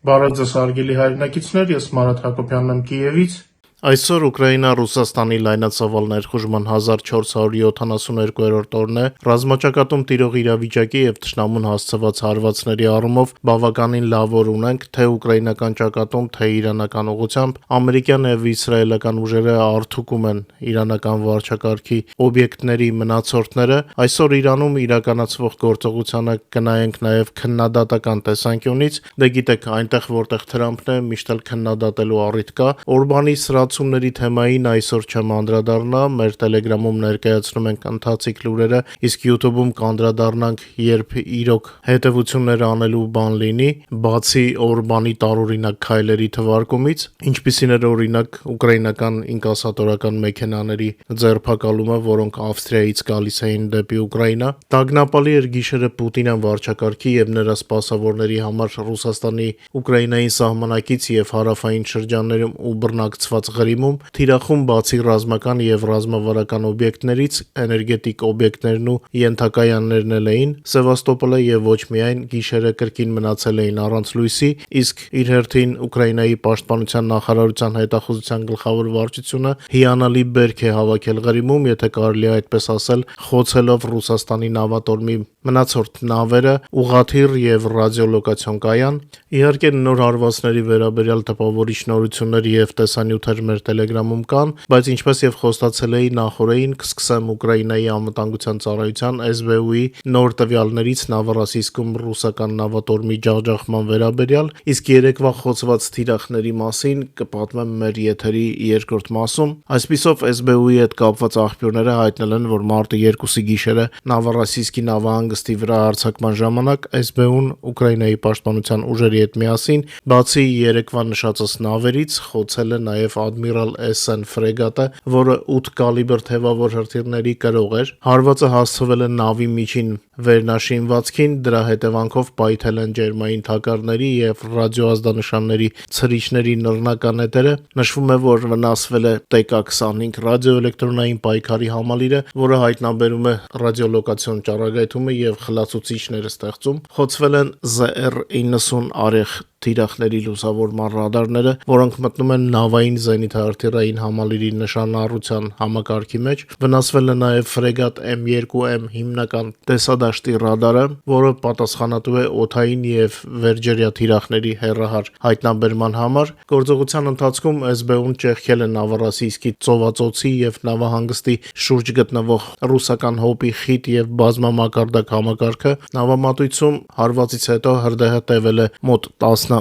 Բարև ձեզ հարգելի հայրենակիցներ, ես Մարատ Հակոբյանն եմ Կիևից։ Այսօր Ուկրաինա-Ռուսաստանի լայնածավալ ներխուժման 1472-րդ օրն է, ռազմաճակատում տիրող իրավիճակի և թշնամուն հասցված հարվածների առումով բավականին լավ օր ունենք, թե ուկրաինական ճակատում, թե իրանական ուղղությամբ, ամերիկյան և իսրայելական ուժերը արդուկում են իրանական վարչակարգի օբյեկտների մնացորդները, այսօր Իրանում իրականացվող գործողությանը կնայենք նաև քննադատական տեսանկյունից, դե գիտեք, այնտեղ որտեղ Թրամփն է, միշտ էլ քննադատելու առիթ կա, Օրբանի սրացումների թեմային այսօր չեմ անդրադառնա, մեր տելեգրամում ներկայացնում ենք ընթացիկ լուրերը, իսկ YouTube-ում կանդրադառնանք, երբ իրոք հետևություններ անելու բան լինի, բացի Օրբանի տարօրինակ քայլերի թվարկումից, ինչպիսին էր օրինակ ուկրաինական ինկասատորական մեքենաների ձերբակալումը, որոնք Ավստրիայից գալիս էին դեպի Ուկրաինա, տագնապալի էր գիշերը Պուտինյան վարչակարգի և նրա սպասավորների համար Ռուսաստանի Ուկրաինային սահմանակից և հարավային շրջաններում ու բռնակցված Ղրիմում, թիրախում բացի ռազմական և ռազմավարական օբյեկտներից, էներգետիկ օբյեկտներն ու ենթակայաններն էլ էին, Սևաստոպոլը և ոչ միայն գիշերը կրկին մնացել էին առանց լույսի, իսկ իր հերթին Ուկրաինայի պաշտպանության նախարարության հետախուզության գլխավոր վարչությունը հիանալի բերք է հավաքել Ղրիմում, եթե կարելի է այդպես ասել, խոցելով Ռուսաստանի նավատորմի մնացորդ նավերը, ուղղաթիռ և ռադիոլոկացիոն կայան, իհարկե նոր հարվածների վերաբերյալ տպավորիչ նորություններ և տեսանյութեր մեր տելեգրամում կան, բայց ինչպես և խոստացել էի նախօրեին, կսկսեմ Ուկրաինայի անվտանգության ծառայության SBU-ի նոր տվյալներից Նավառասիսկում ռուսական նավատորմի ջախջախման վերաբերյալ, իսկ երեկվա խոցված թիրախների մասին կպատմեմ մեր եթերի երկրորդ մասում։ Այսպիսով SBU-ի հետ կապված աղբյուրները հայտնել են, որ մարտի 2-ի գիշերը Նավառասիսկի նավահանգստի վրա հարձակման ժամանակ SBU-ն Ուկրաինայի պաշտպանության ուժերի հետ միասին, բացի երեկվա նշածս նավերից, խոցել է նաև Admiral S-N ֆրեգատը, որը 8 կալիբր թևավոր հրթիռների կրող էր։ Հարվածը հասցվել է նավի միջին վերնաշինվածքին, դրա հետևանքով պայթել են ջերմային թակարդների և ռադիոազդանշանների ցրիչների նռնականետերը։ Նշվում է, որ վնասվել է TK-25 ռադիոէլեկտրոնային պայքարի համալիրը, որը հայտնաբերում է ռադիոլոկացիոն ճառագայթումը և խլացուցիչներ ստեղծում։ Խոցվել են ZR-90 արեղ թիրախների լուսավորման ռադարները, որոնք մտնում են նավային զենիթահրթիռային համալիրի նշանառության համակարգի մեջ։ Վնասվել է նաև ֆրեգատ M2M հիմնական տեսադաշտի ռադարը, որը պատասխանատու է օդային և վերջերյա թիրախների հեռահար հայտնաբերման համար։ Գործողության ընթացքում SBU-ն ճեղքել է Նավառասիսկի ծովածոցի և նավահանգստի շուրջ գտնվող ռուսական հոպի խիտ և բազմամակարդակ համակարգը։ Նավամատույցում հարվածից հետո հրդեհը տևել է մոտ 18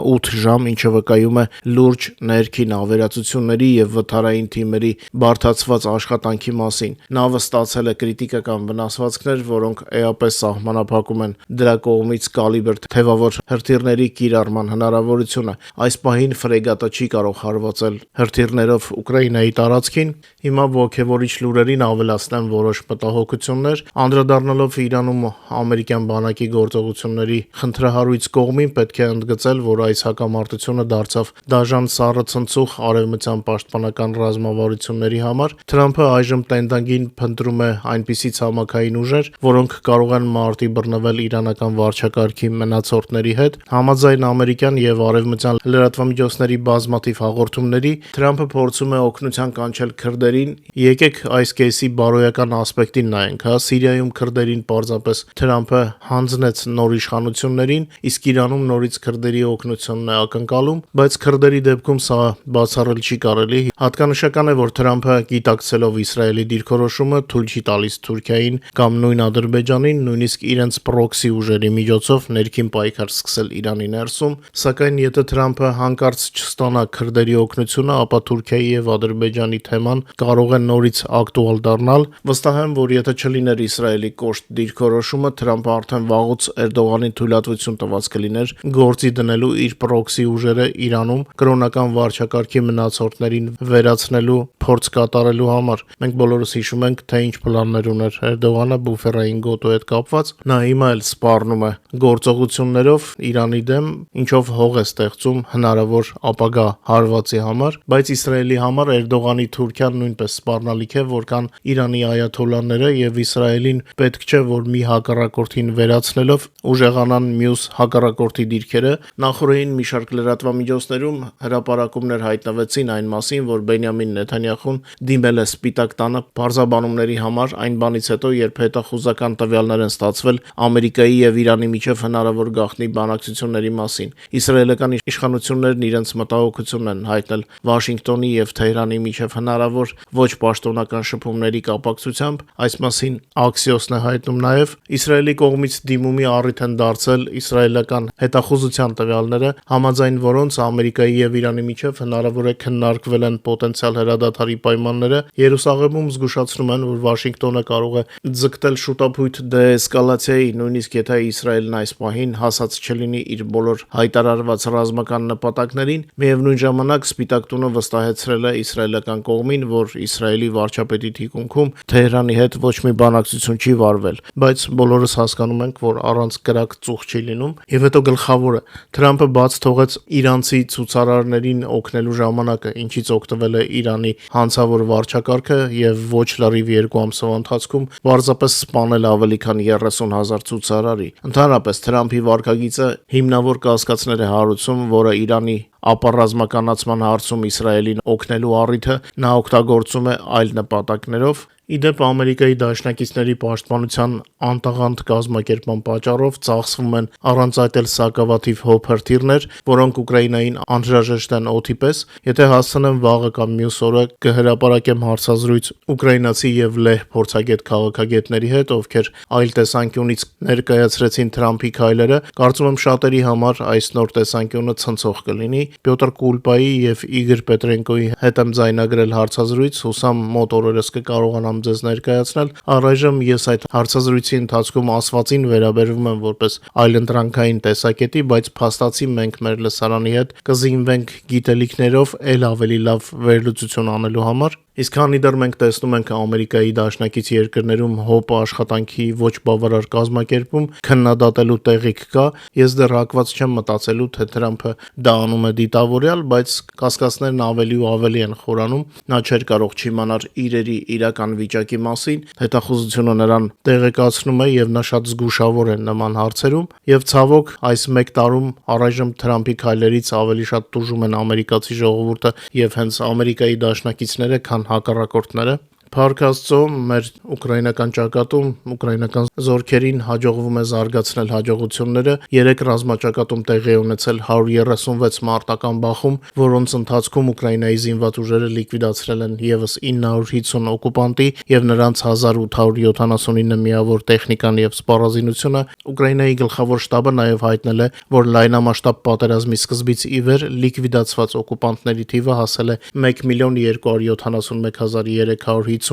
ժամ, ինչը վկայում է լուրջ ներքին ավերածությունների և վթարային թիմերի բարդացված աշխատանքի մասին։ Նավը ստացել է կրիտիկական վնասվածքներ, որոնք էապես սահմանափակում են դրա կողմից կալիբր թևավոր հրթիռների կիրառման հնարավորությունը։ Այս պահին ֆրեգատը չի կարող հարվածել հրթիռներով Ուկրաինայի տարածքին։ Հիմա ոգևորիչ լուրերին ավելացնեմ որոշ մտահոգություններ, անդրադառնալով Իրանում ամերիկյան բանակի գործողությունների խնդրահարույց կողմին, պետք է ընդգծել, որ այս հակամարտությունը դարձավ դաժան սառը ցնցուղ արևմտյան պաշտպանական ռազմավարությունների համար։ Թրամփը այժմ տենդագին փնտրում է այնպիսի ցամաքային ուժեր, որոնք կարող են մարտի բռնվել իրանական վարչակարգի մնացորդների հետ։ Համաձայն ամերիկյան և արևմտյան լրատվամիջոցների բազմաթիվ հաղորդումների, Թրամփը փորձում է օգնության կանչել քրդերին։ Եկեք այս կեյսի բարոյական ասպեկտին նայենք, Սիրիայում քրդերին պարզապես Թրամփը հանձնեց նոր իշխանություններին, իսկ Իրանում նորից քրդերի օգնությունն է ակնկալում, բայց քրդերի դեպքում սա բացառել չի կարելի։ Հատկանշական է, որ Թրամփը, գիտակցելով Իսրայելի դիրքորոշումը, թույլ չի տալիս Թուրքիային կամ նույն Ադրբեջանին նույնիսկ իրենց պրոքսի ուժերի միջոցով ներքին պայքար սկսել Իրանի ներսում, սակայն եթե Թրամփը հանկարծ չստանա քրդերի օգնությունը, ապա Թուրքիայի և Ադրբեջանի թեման կարող է նորից ակտուալ դառնալ։ Վստահ եմ, որ եթե չլիներ Իսրայելի կոշտ դիրքորոշումը, Թրամփը արդեն վաղուց Էրդողանին թույլատվություն տված կլիներ գործի դնելու իր պրոքսի ուժերը Իրանում կրոնական վարչակարգի մնացորդներին վերացնելու փորձ կատարելու համար։ Մենք բոլորս հիշում ենք, թե ինչ պլաններ ուներ Էրդողանը բուֆերային գոտու հետ կապված։ Նա հիմա էլ սպառնում է գործողություններով Իրանի դեմ, ինչով հող է ստեղծում հնարավոր ապագա հարվածի համար, բայց Իսրայելի համար Էրդողանի Թուրքիան նույնպես սպառնալիք է, որքան Իրանի այաթոլլաները, և Իսրայելին պետք չէ, որ մի հակառակորդին վերացնելով ուժեղանան մյուս հակառակորդի դիրքերը։ Նախորդ Նախորդին մի շարք լրատվամիջոցներում հրապարակումներ հայտնվեցին այն մասին, որ Բենյամին Նեթանյախուն դիմել է Սպիտակ տանը բարձաբանումների համար այն բանից հետո, երբ հետախուզական տվյալներ են ստացվել Ամերիկայի եւ Իրանի միջև հնարավոր գաղտնի բանակցությունների մասին։ Իսրայելական իշխանություններն իրենց մտահոգությունն են հայտնել Վաշինգտոնի եւ Թեհրանի միջև հնարավոր ոչ պաշտոնական շփումների կապակցությամբ։ Այս մասին Axios-ն է հայտնում նաեւ Իսրայելի կողմից դիմումի առիթ են դարձել իսրայելական հետախուզության տվյալները, համաձայն որոնց Ամերիկայի եւ Իրանի միջև հնարավոր է քննարկվել են պոտենցիալ հրադադարի պայմանները, Երուսաղեմում զգուշացնում են, որ Վաշինգտոնը կարող է ձգտել շուտապույտ դեէսկալացիայի, նույնիսկ եթե Իսրայելն այս պահին հասած չլինի իր բոլոր հայտարարված ռազմական նպատակներին, միևնույն ժամանակ Սպիտակ տունը վստահեցրել է իսրայելական կողմին, որ Իսրայելի վարչապետի թիկունքում Թեհրանի հետ ոչ մի բանակցություն չի վարվել, բայց բոլորս հասկանում ենք, որ առանց կրակ ծուխ չի լինում, եւ հետո գլխավորը Թրամփը բաց թողեց իրանցի ցուցարարներին օգնելու ժամանակը, ինչից օգտվել է Իրանի հանցավոր վարչակարգը եւ ոչ լրիվ 2 ամսվա ընթացքում պարզապես սպանել ավելի քան 30,000 ցուցարարի։ Ընդհանրապես Թրամփի վարքագիծը հիմնավոր կասկածներ է հարուցում, որը Իրանի ապառազմականացման հարցում Իսրայելին օգնելու առիթը նա օգտագործում է այլ նպատակներով։ Իդեպ Ամերիկայի դաշնակիցների պաշտպանության անտաղանդ կազմակերպման պատճառով ծախսվում են առանց այդ էլ սակավաթիվ հոփրթիրներ, որոնք Ուկրաինային անհրաժեշտ են օդի պես։ Եթե հասցնեմ վաղը կամ մյուս օրը կհրապարակեմ հարցազրույց ուկրաինացի եւ լեհ փորձագետ քաղաքագետների հետ, ովքեր այլ տեսանկյունից ներկայացրեցին Թրամփի քայլերը, կարծում եմ շատերի համար այս նոր տեսանկյունը ցնցող կլինի։ Պյոտր Կուլպայի եւ Իգոր Պետրենկոյի հետ եմ ձայնագրել հարցազրույց, հուսամ մոտ օրերս կկարողանամ ձեզ ներկայացնել։ Առայժմ ես այդ հարցազրույցի ընթացքում ասվածին վերաբերվում եմ որպես այլընտրանքային տեսակետի, բայց փաստացի մենք մեր լսարանի հետ կզինվենք գիտելիքներով ել ավելի լավ վերլուծություն անելու համար։ Իսկ քանի դեռ մենք տեսնում ենք Ամերիկայի դաշնակից երկրներում հոպ աշխատանքի ոչ բավարար կազմակերպում, քննադատելու տեղիք կա, ես դեռ հակված չեմ մտածելու, թե Թրամփը դա անում է դիտավորյալ, բայց կասկածներն ավելի ու ավելի են խորանում, նա չէր կարող չիմանալ իրերի իրական վիճակի մասին, հետախուզությունը նրան տեղեկացնում է եւ նա շատ զգուշավոր է նման հարցերում, եւ ցավոք այս 1 տարում առայժմ Թրամփի քայլերից ավելի շատ տուժում են ամերիկացի ժողովուրդը եւ հենց Ամերիկայի դաշնակիցները, քան հակառակորդները։ Փառք Աստծո, մեր ուկրաինական ճակատում ուկրաինական զորքերին հաջողվում է զարգացնել հաջողությունները։ 3 ռազմաճակատում տեղի ունեցել 136 մարտական բախում, որոնց ընթացքում Ուկրաինայի զինված ուժերը լիկվիդացրել են եւս 950 օկուպանտի եւ նրանց 1879 միավոր տեխնիկան եւ սպառազինությունը։ Ուկրաինայի գլխավոր շտաբը նաեւ հայտնել է, որ լայնամասշտաբ պատերազմի սկզբից ի վեր լիկվիդացված օկուպանտների թիվը հասել է 1,271,350-ի։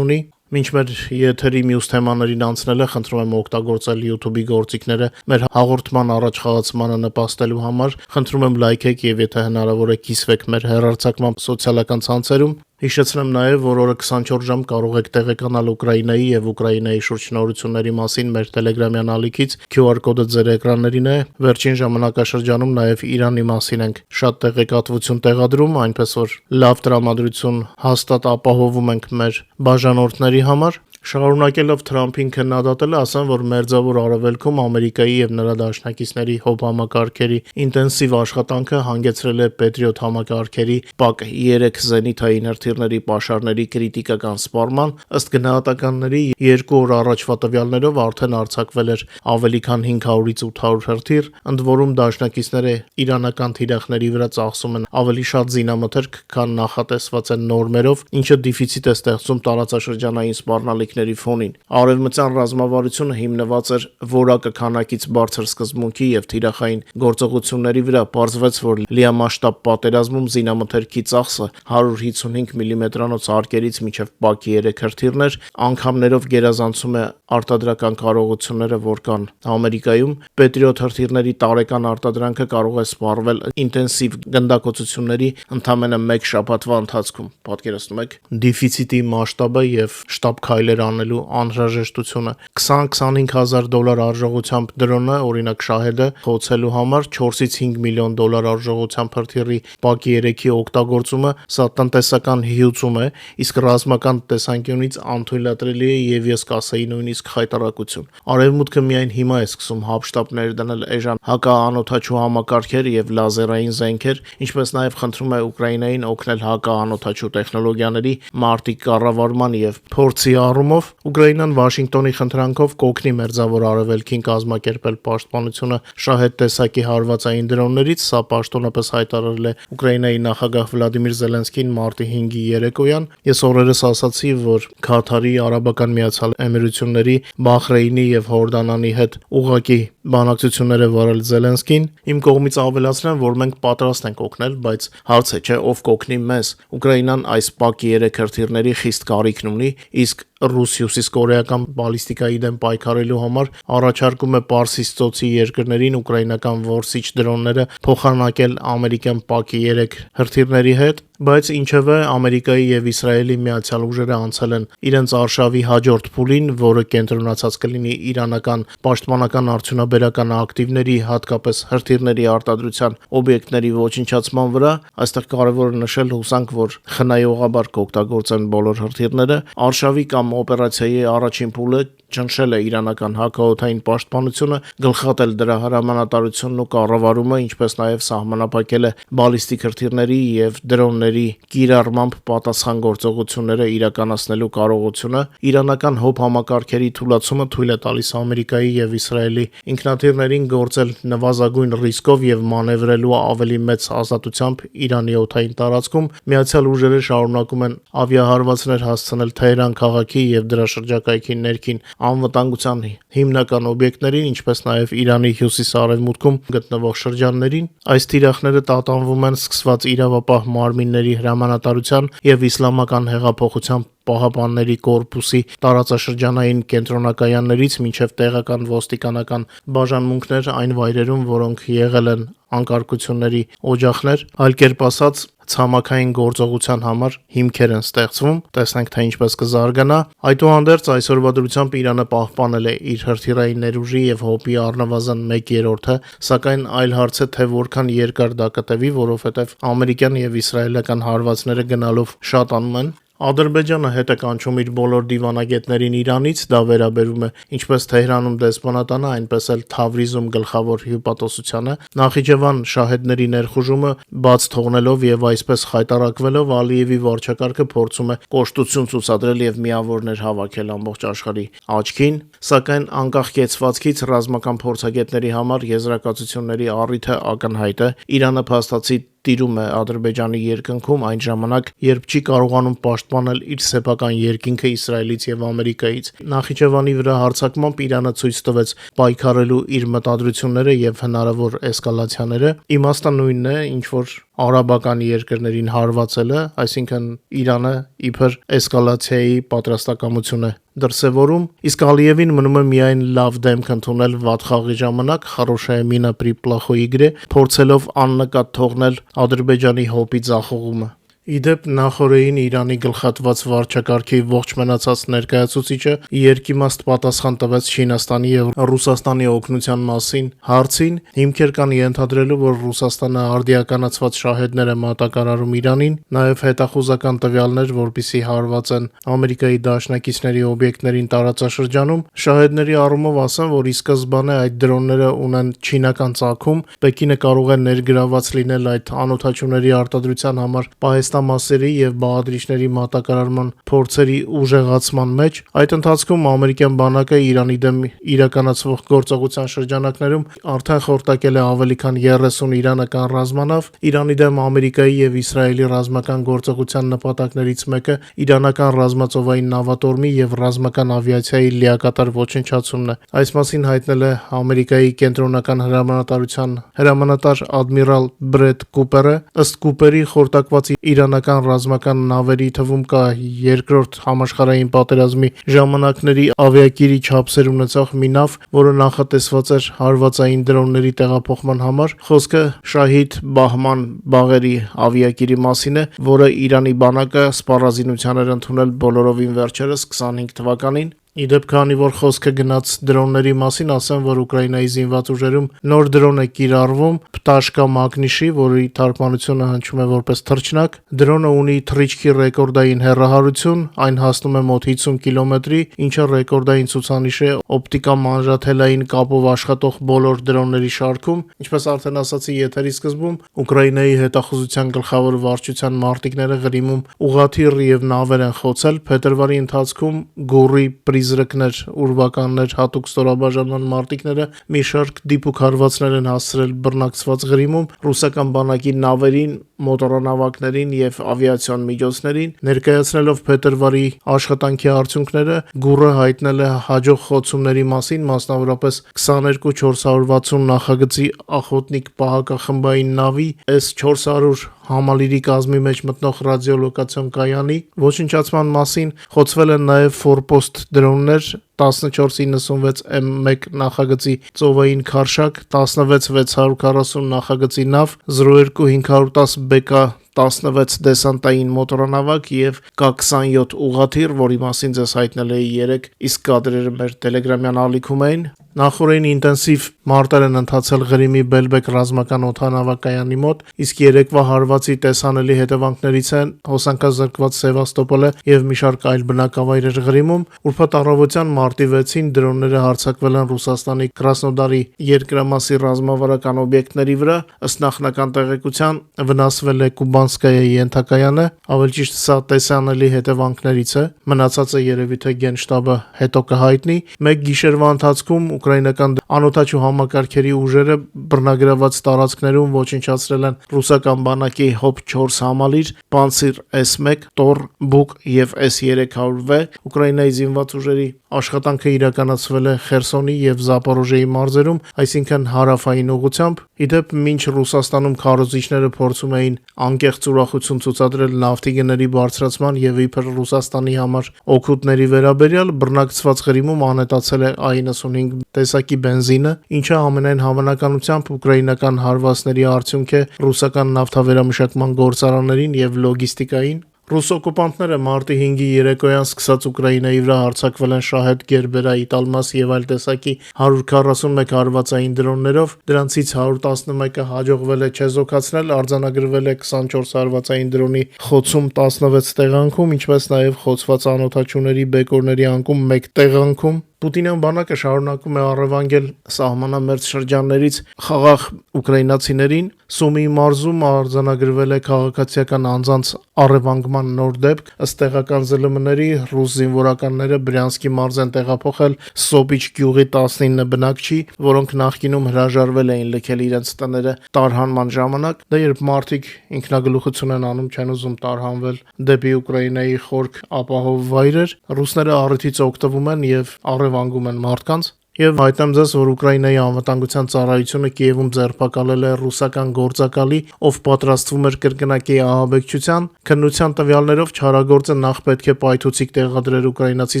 Մինչ մեր եթերի մյուս թեմաներին անցնելը խնդրում եմ օգտագործել YouTube-ի գործիքները մեր հաղորդման առաջխաղացմանը նպաստելու համար, խնդրում եմ լայքեք եւ եթե հնարավոր է կիսվեք մեր հեռարձակման սոցիալական ցանցերում։ Հիշեցնեմ նաև, որ օրը 24 ժամ կարող եք տեղեկանալ Ուկրաինայի եւ Ուկրաինայի շրջնորությունների մասին մեր Telegram-յան ալիքից, QR կոդը ձեր էկրաններին է։ Վերջին ժամանակաշրջանում նաև Իրանի մասին ենք շատ տեղեկատվություն տեղադրում, այնպես որ լավ տրամադրություն հաստատ ապահովում ենք մեր բաժանորդների համար։ Շարունակելով Թրամփին քննադատելը, ասեմ, որ Մերձավոր Արևելքում Ամերիկայի եւ նրա դաշնակիցների հոբ համակարգերի ինտենսիվ աշխատանքը հանգեցրել է Patriot համակարգերի ՊԱԿ 3 զենիթային հրթիռների պաշարների կրիտիկական սպառման։ Ըստ գնահատականների 2 օր առաջվա տվյալներով արդեն արձակվել էր ավելի քան 500-ից 800 հրթիռ, ընդ որում դաշնակիցները իրանական թիրախների վրա ծախսում են ավելի շատ զինամթերք, քան նախատեսված են նորմերով, ինչը դեֆիցիտ է ստեղծում տարածաշրջանային սպառնալիքների ֆոնին։ Արևմտյան ռազմավարությունը հիմնված էր որակը քանակից բարձր սկզբունքի եւ թիրախային գործողությունների վրա։ Պարզվեց, որ լիամասշտաբ պատերազմում զինամթերքի ծախսը 155 մմ-անոց արկերից մինչև ՊԱԿ 3 հրթիռներ անգամներով գերազանցում է արտադրական կարողությունները, որ կան Ամերիկայում։ Patriot հրթիռների տարեկան արտադրանքը կարող է սպառվել ինտենսիվ գնդակոծությունների ընդամենը 1 շաբաթվա ընթացքում։ Պատկերացնում եք դեֆիցիտի մասշտաբը եւ շտապ քայլեր գործեր անելու անհրաժեշտությունը։ $20-25,000 արժողությամբ դրոնը, օրինակ Շահեդը, խոցելու համար 4-ից 5 միլիոն դոլար արժողությամբ հրթիռի Պակի 3-ի օգտագործումը սա տնտեսական հիացում է, իսկ ռազմական տեսանկյունից անթույլատրելի է եւ ես կասեի նույնիսկ խայտարակություն։ Արևմուտքը միայն հիմա է սկսում հապշտապներ դնել էժան հակաանօթաչու համակարգեր եւ լազերային զենքեր, ինչպես նաեւ խնդրում է Ուկրաինային օգնել հակաանօթաչու տեխնոլոգիաների մարտիկ կառավարման եւ փորձի առումով։ Ուկրաինան Վաշինգտոնի խնդրանքով կօգնի Մերձավոր Արևելքին կազմակերպել պաշտպանությունը Շահեդ տեսակի հարվածային դրոններից, սա պաշտոնապես հայտարարել է Ուկրաինայի նախագահ Վլադիմիր Զելենսկին մարտի 5-ի երեկոյան։ Ես օրերս ասացի, որ Քաթարի, Արաբական Միացյալ Էմիրությունների, Բահրեյնի եւ Հորդանանի հետ ուղղակի բանակցություններ է վարել Զելենսկին։ Իմ կողմից ավելացնեմ, որ մենք պատրաստ ենք օգնել, բայց հարց է, չէ, ով կօգնի մեզ։ Ուկրաինան այս Պակի 3 հրթիռների խիստ կարիքն ունի, իսկ ռուս-հյուսիսկորեական բալիստիկայի դեմ պայքարելու համար առաջարկում է Պարսից ծոցի երկրներին ուկրաինական որսիչ դրոնները փոխանակել ամերիկյան Պակի 3 հրթիռների հետ, բայց ինչևէ Ամերիկայի եւ Իսրայելի միացյալ ուժերը անցել են իրենց արշավի հաջորդ փուլին, որը կենտրոնացած կլինի իրանական պաշտպանական արդյունաբերական ակտիվների, հատկապես հրթիռների արտադրության օբյեկտների ոչնչացման վրա։ Այստեղ կարևոր է նշել, հուսանք, որ խնայողաբար կօգտագործեն բոլոր հրթիռները։ Արշավի կամ օպերացիայի առաջին փուլը ճնշել է իրանական հակաօդային պաշտպանությունը, գլխատել դրա հրամանատարությունն ու կառավարումը, ինչպես նաև սահմանափակել է բալիստիկ հրթիռների եւ դրոնների կիրառմամբ պատասխան գործողությունները իրականացնելու կարողությունը։ Իրանական հոբ համակարգերի թուլացումը թույլ է տալիս Ամերիկայի եւ Իսրայելի ինքնաթիռներին գործել նվազագույն ռիսկով եւ մանևրելու ավելի մեծ ազատությամբ Իրանի օդային տարածքում։ Միացյալ ուժերը շարունակում են ավիահարվածներ հասցնել Թեհրան քաղաքի եւ դրա շրջակայքի ներքին անվտանգության հիմնական օբյեկտներին, ինչպես նաև Իրանի հյուսիս-արևմուտքում գտնվող շրջաններին։ Այս թիրախները տատանվում են սկսված իրավապահ մարմինների հրամանատարության եւ Իսլամական հեղափոխության պահապանների կորպուսի տարածաշրջանային կենտրոնակայաններից մինչև տեղական ոստիկանական բաժանմունքներ այն վայրերում, որոնք եղել են անկարգությունների օջախներ, այլ կերպ ասած ցամաքային գործողության համար հիմքեր են ստեղծվում, տեսնենք թե ինչպես կզարգանա։ Այդուհանդերձ այսօրվա դրությամբ Իրանը պահպանել է իր հրթիռային ներուժի եւ հոբի առնվազն 1/3-ը, սակայն այլ հարց է թե որքան երկար դա կտևի, որովհետեւ ամերիկյան եւ իսրայելական հարվածները գնալով շատանում են։ Ադրբեջանը հետ է կանչում իր բոլոր դիվանագետներին Իրանից, դա վերաբերում է ինչպես Թեհրանում դեսպանատանը, այնպես էլ Թավրիզում գլխավոր հյուպատոսությանը։ Նախիջևան շահեդների ներխուժումը բաց թողնելով եւ այսպես խայտարակվելով Ալիևի վարչակարգը փորձում է կոշտություն ցուցադրել եւ միավորներ հավաքել ամբողջ աշխարհի աչքին, սակայն անկախ կեցվածքից ռազմական փորձագետների համար եզրակացությունների առիթը ակնհայտ է։ Իրանը փաստացի տիրում է Ադրբեջանի երկնքում այն ժամանակ, երբ չի կարողանում պաշտպանել իր սեփական երկինքը Իսրայելից եւ Ամերիկայից։ Նախիջևանի վրա հարձակմամբ Իրանը ցույց տվեց պայքարելու իր մտադրությունները եւ հնարավոր էսկալացիաները։ Իմաստը նույնն է, ինչ որ արաբական երկրներին հարվածելը, այսինքն Իրանը իբր էսկալացիայի պատրաստակամություն է դրսևորում, իսկ Ալիևին մնում է միայն լավ դեմք ընդունել վատ խաղի ժամանակ, хорошая мина при плохой игре, փորձելով աննկատ թողնել Ադրբեջանի հոբի ձախողումը։ Իդեպ նախորդին Իրանի գլխատված վարչակարգի ողջ մնացած ներկայացուցիչը երկիմաստ պատասխան տվեց Չինաստանի եւ Ռուսաստանի օգնության մասին հարցին, հիմքեր կան ենթադրելու, որ Ռուսաստանը արդիականացված շահեդներ է մատակարարում Իրանին, նաեւ հետախուզական տվյալներ, որպիսի հարվածեն Ամերիկայի դաշնակիցների օբյեկտներին տարածաշրջանում։ Շահեդների առումով ասեմ, որ ի սկզբանե այդ դրոնները ունեն չինական ծագում, Պեկինը կարող է ներգրաված լինել այդ անօթաչուների արտադրության համար պահեստամասերի եւ բաղադրիչների մատակարարման փորձերի ուժեղացման մեջ։ Այդ ընթացքում ամերիկյան բանակը Իրանի դեմ իրականացվող գործողության շրջանակներում արդեն խորտակել է ավելի քան 30 իրանական ռազմանավ։ Իրանի դեմ Ամերիկայի եւ Իսրայելի ռազմական գործողության նպատակներից մեկը իրանական ռազմածովային նավատորմի եւ ռազմական ավիացիայի լիակատար ոչնչացումն է։ Այս մասին հայտնել է Ամերիկայի կենտրոնական հրամանատարության հրամանատար ադմիրալ Բրեդ Կուպերը։ Ըստ Կուպերի խորտակված իրանական ռազմական նավերի թվում կա երկրորդ համաշխարհային պատերազմի ժամանակների ավիակիրի չափսեր ունեցող մի նավ, որը նախատեսված էր հարվածային դրոնների տեղափոխման համար։ Խոսքը Շահիդ Բահման բաղերի ավիակիրի մասին է, որը Իրանի բանակը սպառազինության էր ընդունել բոլորովին վերջերս 25 թվականին։ Իդեպ, քանի որ խոսքը գնաց դրոնների մասին, ասեմ, որ Ուկրաինայի զինված ուժերում նոր դրոն է կիրառվում, Պտաշկա Մագնիշի, որի թարգմանությունը հնչում է որպես թռչնակ։ Դրոնը ունի թռիչքի ռեկորդային հեռահարություն, այն հասնում է մոտ 50 կիլոմետրի, ինչը ռեկորդային ցուցանիշ է օպտիկա մանրաթելային կապով աշխատող բոլոր դրոնների շարքում։ Ինչպես արդեն ասացի եթերի սկզբում, Ուկրաինայի հետախուզության գլխավոր վարչության մարտիկները Ղրիմում ուղղաթիռ եւ նավեր են խոցել։ Փետրվարի ընթացքում Գուրի Պրիզրկներ, ուրվականներ, հատուկ ստորաբաժանման մարտիկները մի շարք դիպուկ հարվածներ են հասցրել բռնակցված Ղրիմում ռուսական բանակի նավերին, մոտորանավակներին եւ ավիացիոն միջոցներին։ Ներկայացնելով փետրվարի աշխատանքի արդյունքները, Գուրը հայտնել է հաջող խոցումների մասին, մասնավորապես 22-460 նախագծի Ախոտնիկ պահակախմբային նավի S-400 համալիրի կազմի մեջ մտնող ռադիոլոկացիոն կայանի ոչնչացման մասին, խոցվել են նաև ֆորպոստ դրոններ, 1496 M1 նախագծի ծովային քարշակ, 16640 նախագծի նավ, 02-510 BK 16 դեսանտային մոտորանավակ եւ K27 ուղղաթիռ, որի մասին ձեզ հայտնել էի երեք, իսկ կադրերը մեր Telegram-յան ալիքում էին։ Նախորդին ինտենսիվ մարտեր են ընթացել Ղրիմի Բելբեկ ռազմական օդանավակայանի մոտ, իսկ երեկվա հարվածի տեսանելի հետևանքներից են հոսանքազրկված Սևաստոպոլը եւ մի շարք այլ բնակավայրեր Ղրիմում։ Ուրբաթ առավոտյան մարտի 6-ին դրոնները հարձակվել են Ռուսաստանի Կրասնոդարի երկրամասի ռազմավարական օբյեկտների վրա։ Ըստ նախնական տեղեկության վնասվել է Կուբանսկայի ենթակայանը, ավելի ճիշտ սա տեսանելի հետևանքներից է, մնացածը երևի թե Գենշտաբը հետո կհայտնի։ Մեկ գիշերվա ընթացքում ուկրաինական անօդաչու համակարգերի ուժերը բռնագրաված տարածքներում ոչնչացրել են ռուսական բանակի Հոպ-4 համալիր, Պանցիր S-1, Տոր, Բուկ եւ S-300V։ Ուկրաինայի զինված ուժերի աշխատանքը իրականացվել է Խերսոնի եւ Զապորոժիեի մարզերում, այսինքն հարավային ուղղությամբ։ Իդեպ, մինչ Ռուսաստանում քարոզիչները փորձում էին անկեղծ ուրախություն ցուցադրել նավթի գների բարձրացման եւ իբր Ռուսաստանի համար օգուտների վերաբերյալ, բռնակցված Ղրիմում անհետացել է A95 տեսակի բենզինը, ինչը ամենայն հավանականությամբ ուկրաինական հարվածների արդյունք է ռուսական նավթավերամշակման գործարաններին եւ լոգիստիկային։ Ռուս օկուպանտները մարտի 5-ի երեկոյան սկսած Ուկրաինայի վրա հարձակվել են Շահեդ Գերբերա, Իտալմաս եւ այլ տեսակի 141 հարվածային դրոններով, դրանցից 111-ը հաջողվել է չեզոքացնել, արձանագրվել է 24 հարվածային դրոնի խոցում 16 տեղանքում, ինչպես նաեւ խոցված անօդաչուների բեկորների անկում 1 տեղանքում։ Պուտինյան բանակը շարունակում է առևանգել սահմանամերձ շրջաններից խաղաղ ուկրաինացիներին։ Սումիի մարզում արձանագրվել է քաղաքացիական անձանց առևանգման նոր դեպք։ Ըստ տեղական ԶԼՄ-ների, ռուս զինվորականները Բրյանսկի մարզ են տեղափոխել Սոպիչ գյուղի 19 բնակչի, որոնք նախկինում հրաժարվել էին լքել իրենց տները տարհանման ժամանակ։ Դա երբ մարդիկ ինքնագլուխություն են անում, չեն ուզում տարհանվել դեպի Ուկրաինայի խորք ապահով վայրեր, ռուսները առիթից օգտվում են եւ վանգում են մարդկանց։ Եվ հայտնեմ ձեզ, որ Ուկրաինայի անվտանգության ծառայությունը Կիևում ձերբակալել է ռուսական գործակալի, ով պատրաստվում էր կրկնակի ահաբեկչության։ Քննության տվյալներով չարագործը նախ պետք է պայթուցիկ տեղադրեր ուկրաինացի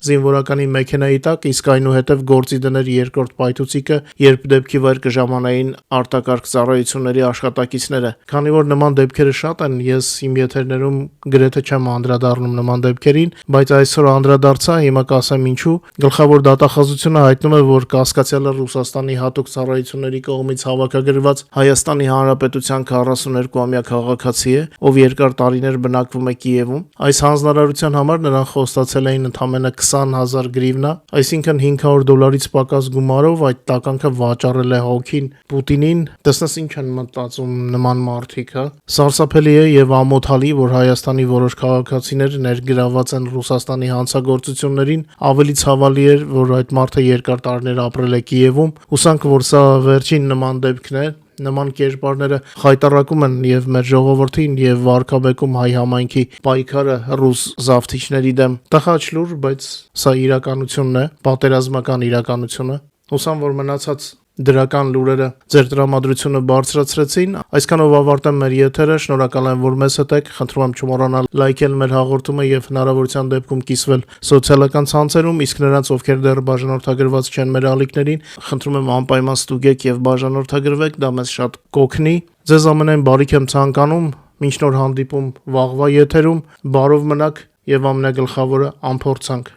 զինվորականի մեքենայի տակ, իսկ այնուհետև գործի դներ երկրորդ պայթուցիկը, երբ դեպքի վայր կժամանային արտակարգ ծառայությունների աշխատակիցները։ Քանի որ նման դեպքերը շատ են, ես իմ եթերներում գրեթե չեմ անդրադառնում նման դեպքերին, բայց այսօր անդրադարձա, հիմա կասեմ ինչու։ Գլխավոր դատախազությունը հայտնում է, որ կասկածյալը Ռուսաստանի հատուկ ծառայությունների կողմից հավաքագրված Հայաստանի Հանրապետության 42-ամյա քաղաքացի է, ով երկար տարիներ բնակվում է Կիևում։ Այս հանձնարարության համար նրան խոստացել էին ընդամենը 20,000 գրիվնա, այսինքն $500 պակաս գումարով այդ տականքը վաճառել է հոգին Պուտինին։ Տեսնես ինչ են մտածում նման մարդիկ, հա։ Սարսափելի է եւ ամոթալի, որ Հայաստանի որոշ քաղաքացիներ ներգրաված են Ռուսաստանի հանցագործություններին, ավելի ցավալի է, որ այդ մարդը երկար տարիներ ապրել է Կիևում։ Հուսանք, որ սա վերջին նման դեպքն է։ Նման կերպարները խայտառակում են եւ մեր ժողովրդին եւ վարկաբեկում հայ համայնքի պայքարը ռուս զավթիչների դեմ։ Տխաչ լուր, բայց սա իրականությունն է, պատերազմական իրականությունը։ Հուսամ, որ մնացած դրական լուրերը ձեր տրամադրությունը բարձրացրեցին։ Այսքանով ավարտեմ մեր եթերը, շնորհակալ եմ, որ մեզ հետ եք, խնդրում եմ չմոռանալ լայքել մեր հաղորդումը եւ հնարավորության դեպքում կիսվել սոցիալական ցանցերում, իսկ նրանց, ովքեր դեռ բաժանորդագրված չեն մեր ալիքներին, խնդրում եմ անպայման ստուգեք եւ բաժանորդագրվեք, դա մեզ շատ կօգնի։ Ձեզ ամենայն բարիք եմ ցանկանում, մինչ նոր հանդիպում վաղվա եթերում, բարով մնաք եւ ամենագլխավորը անփորձանք։